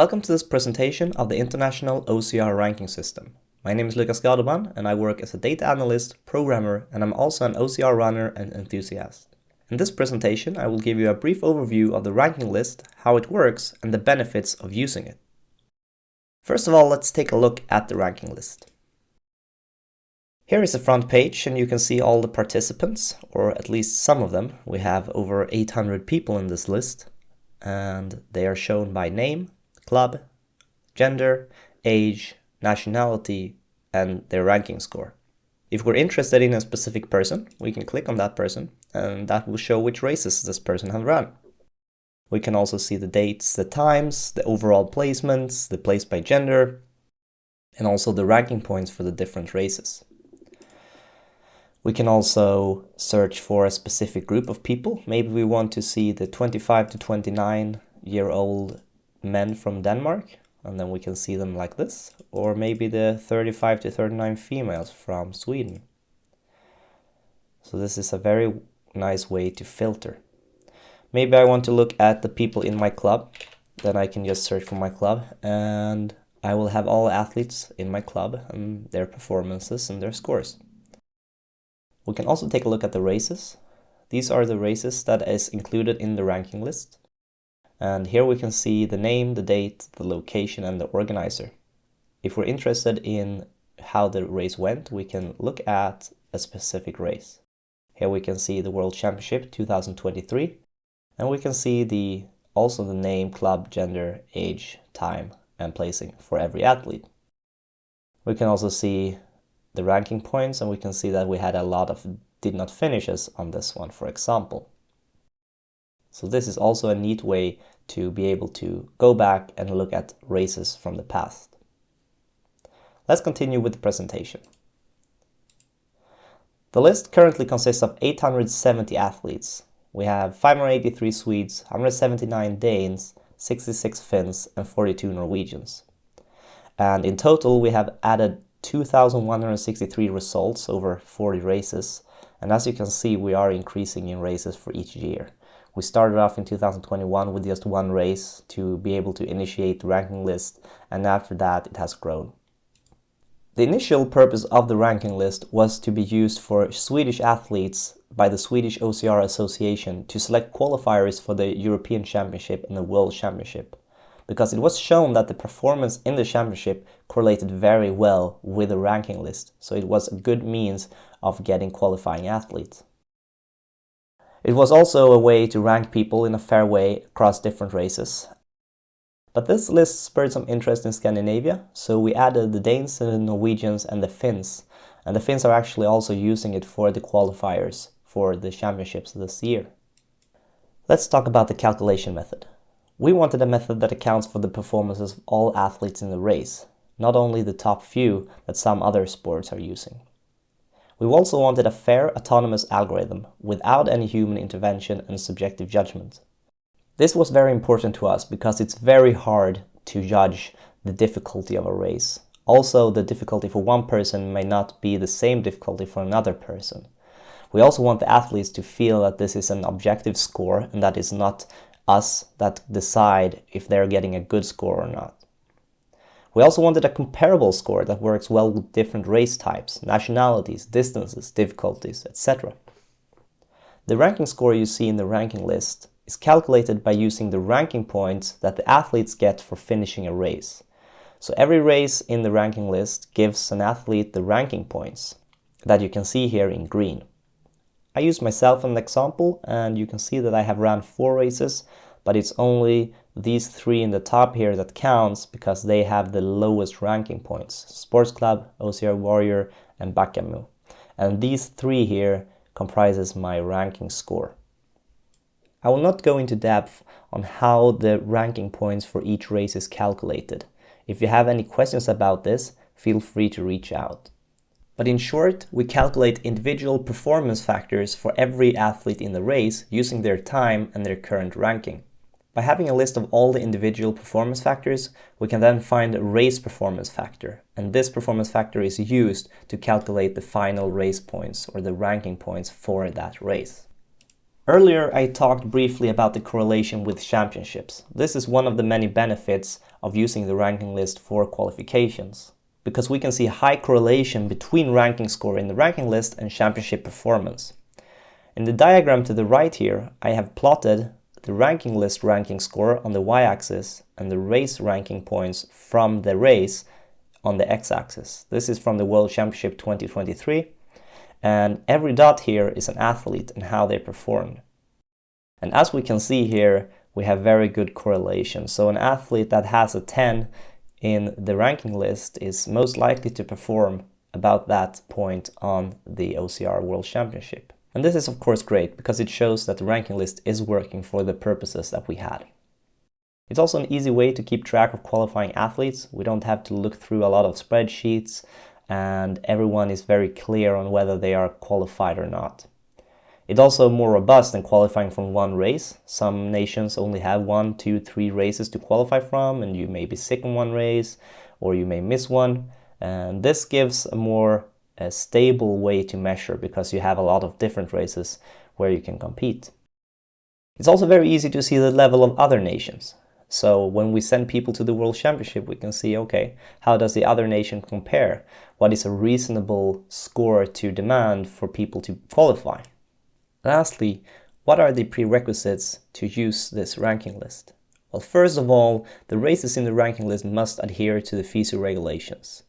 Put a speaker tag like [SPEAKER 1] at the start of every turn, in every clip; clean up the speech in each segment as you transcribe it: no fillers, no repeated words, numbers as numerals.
[SPEAKER 1] Welcome to this presentation of the International OCR ranking system. My name is Lucas Gardeman and I work as a data analyst, programmer, and I'm also an OCR runner and enthusiast. In this presentation, I will give you a brief overview of the ranking list, how it works, and the benefits of using it. First of all, let's take a look at the ranking list. Here is the front page and you can see all the participants, or at least some of them. We have over 800 people in this list and they are shown by name, club, gender, age, nationality, and their ranking score. If we're interested in a specific person, we can click on that person and that will show which races this person has run. We can also see the dates, the times, the overall placements, the place by gender, and also the ranking points for the different races. We can also search for a specific group of people. Maybe we want to see the 25 to 29-year-old men from Denmark, and then we can see them like this, or maybe the 35 to 39 females from Sweden. So this is a very nice way to filter. Maybe I want to look at the people in my club, then I can just search for my club and I will have all athletes in my club and their performances and their scores. We can also take a look at the races. These are the races that is included in the ranking list. And here we can see the name, the date, the location, and the organizer. If we're interested in how the race went, we can look at a specific race. Here we can see the World Championship 2023, and we can see also the name, club, gender, age, time, and placing for every athlete. We can also see the ranking points, and we can see that we had a lot of did not finishes on this one, for example. So this is also a neat way to be able to go back and look at races from the past. Let's continue with the presentation. The list currently consists of 870 athletes. We have 583 Swedes, 179 Danes, 66 Finns, and 42 Norwegians. And in total, we have added 2,163 results over 40 races. And as you can see, we are increasing in races for each year. We started off in 2021 with just one race to be able to initiate the ranking list, and after that it has grown. The initial purpose of the ranking list was to be used for Swedish athletes by the Swedish OCR Association to select qualifiers for the European Championship and the World Championship, because it was shown that the performance in the championship correlated very well with the ranking list, so it was a good means of getting qualifying athletes. It was also a way to rank people in a fair way across different races. But this list spurred some interest in Scandinavia, so we added the Danes, the Norwegians, and the Finns. And the Finns are actually also using it for the qualifiers for the championships this year. Let's talk about the calculation method. We wanted a method that accounts for the performances of all athletes in the race, not only the top few that some other sports are using. We also wanted a fair, autonomous algorithm without any human intervention and subjective judgment. This was very important to us because it's very hard to judge the difficulty of a race. Also, the difficulty for one person may not be the same difficulty for another person. We also want the athletes to feel that this is an objective score and that it's not us that decide if they're getting a good score or not. We also wanted a comparable score that works well with different race types, nationalities, distances, difficulties, etc. The ranking score you see in the ranking list is calculated by using the ranking points that the athletes get for finishing a race. So every race in the ranking list gives an athlete the ranking points that you can see here in green. I use myself as an example, and you can see that I have run 4 races, but it's only these 3 in the top here that counts because they have the lowest ranking points: Sports Club, OCR Warrior, and Backamu. And these 3 here comprises my ranking score. I will not go into depth on how the ranking points for each race is calculated. If you have any questions about this, feel free to reach out. But in short, we calculate individual performance factors for every athlete in the race using their time and their current ranking. By having a list of all the individual performance factors, we can then find a race performance factor, and this performance factor is used to calculate the final race points or the ranking points for that race. Earlier, I talked briefly about the correlation with championships. This is one of the many benefits of using the ranking list for qualifications, because we can see high correlation between ranking score in the ranking list and championship performance. In the diagram to the right here, I have plotted the ranking list ranking score on the y-axis and the race ranking points from the race on the x-axis. This is from the World Championship 2023, and every dot here is an athlete and how they performed. And as we can see here, we have very good correlation. So an athlete that has a 10 in the ranking list is most likely to perform about that point on the OCR World Championship. And this is of course great because it shows that the ranking list is working for the purposes that we had. It's also an easy way to keep track of qualifying athletes. We don't have to look through a lot of spreadsheets, and everyone is very clear on whether they are qualified or not. It's also more robust than qualifying from one race. Some nations only have 1, 2, 3 races to qualify from, and you may be sick in one race or you may miss one. And this gives a stable way to measure because you have a lot of different races where you can compete. It's also very easy to see the level of other nations. So when we send people to the World Championship, we can see, okay, how does the other nation compare? What is a reasonable score to demand for people to qualify? Lastly, what are the prerequisites to use this ranking list? Well, first of all, the races in the ranking list must adhere to the FISU regulations.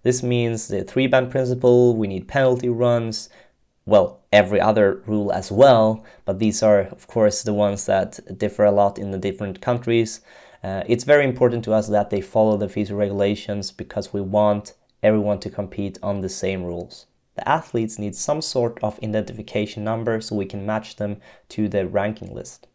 [SPEAKER 1] This means the 3-band principle, we need penalty runs, well, every other rule as well, but these are, of course, the ones that differ a lot in the different countries. It's very important to us that they follow the FISU regulations because we want everyone to compete on the same rules. The athletes need some sort of identification number so we can match them to the ranking list.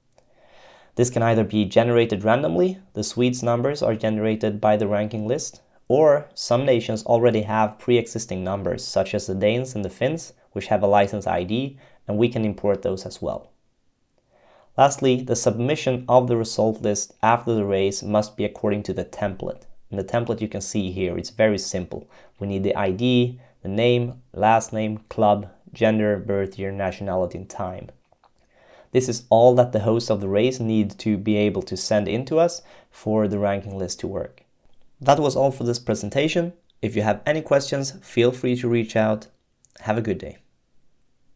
[SPEAKER 1] This can either be generated randomly, the Swedes' numbers are generated by the ranking list, or some nations already have pre-existing numbers, such as the Danes and the Finns, which have a license ID, and we can import those as well. Lastly, the submission of the result list after the race must be according to the template. And the template you can see here, it's very simple. We need the ID, the name, last name, club, gender, birth year, nationality, and time. This is all that the host of the race need to be able to send in to us for the ranking list to work. That was all for this presentation. If you have any questions, feel free to reach out. Have a good day.